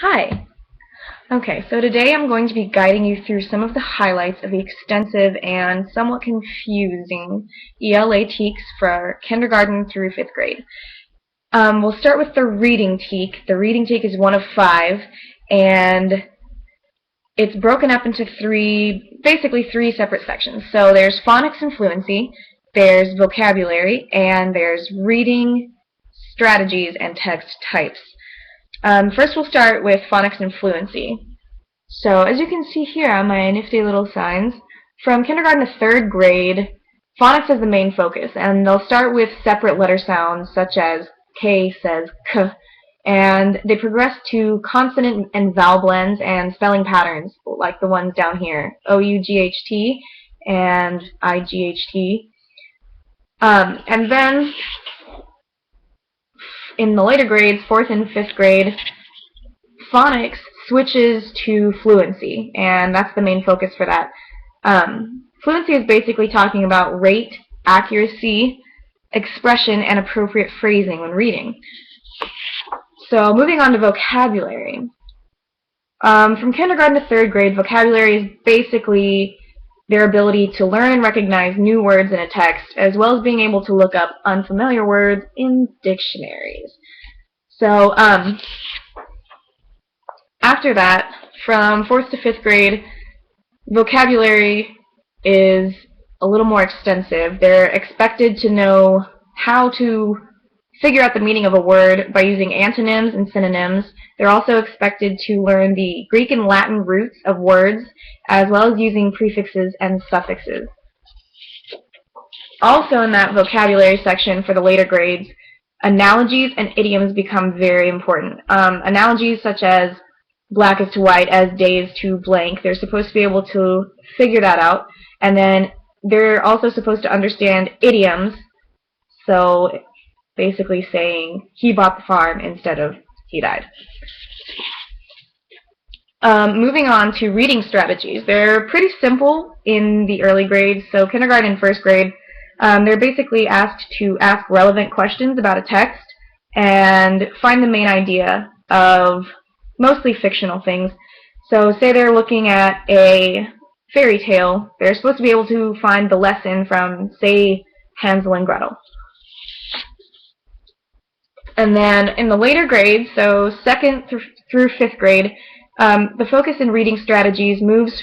Hi. Okay, so today I'm going to be guiding you through some of the highlights of the extensive and somewhat confusing ELA TEKS for kindergarten through 5th grade. We'll start with the reading TEK. The reading TEK is one of 5, and it's broken up into basically three separate sections. So there's phonics and fluency, there's vocabulary, and there's reading strategies and text types. First we'll start with phonics and fluency. So as you can see here on my nifty little signs, from kindergarten to 3rd grade, phonics is the main focus, and they'll start with separate letter sounds such as K says K, and they progress to consonant and vowel blends and spelling patterns like the ones down here, O-U-G-H-T and I-G-H-T. And then in the later grades, 4th and 5th grade, phonics switches to fluency, and that's the main focus for that. Fluency is basically talking about rate, accuracy, expression, and appropriate phrasing when reading. So moving on to vocabulary. From kindergarten to 3rd grade, vocabulary is basically their ability to learn and recognize new words in a text, as well as being able to look up unfamiliar words in dictionaries. So after that, from 4th to 5th grade, vocabulary is a little more extensive. They're expected to know how to figure out the meaning of a word by using antonyms and synonyms. They're also expected to learn the Greek and Latin roots of words, as well as using prefixes and suffixes. Also in that vocabulary section for the later grades, analogies and idioms become very important. Analogies such as black is to white as day is to blank. They're supposed to be able to figure that out. And then they're also supposed to understand idioms. So basically saying he bought the farm instead of he died. Moving on to reading strategies. They're pretty simple in the early grades. So kindergarten and 1st grade, they're basically asked to ask relevant questions about a text and find the main idea of mostly fictional things. So say they're looking at a fairy tale, they're supposed to be able to find the lesson from, say, Hansel and Gretel. And then in the later grades, so 2nd through 5th grade, the focus in reading strategies moves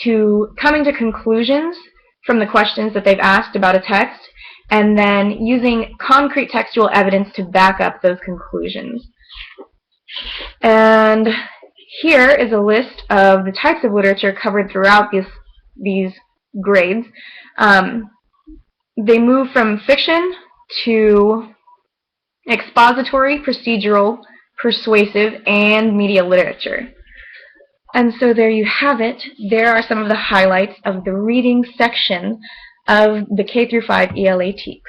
to coming to conclusions from the questions that they've asked about a text, and then using concrete textual evidence to back up those conclusions. And here is a list of the types of literature covered throughout these grades. They move from fiction to expository, procedural, persuasive, and media literature. And so there you have it. There are some of the highlights of the reading section of the K through 5 ELA TEKS.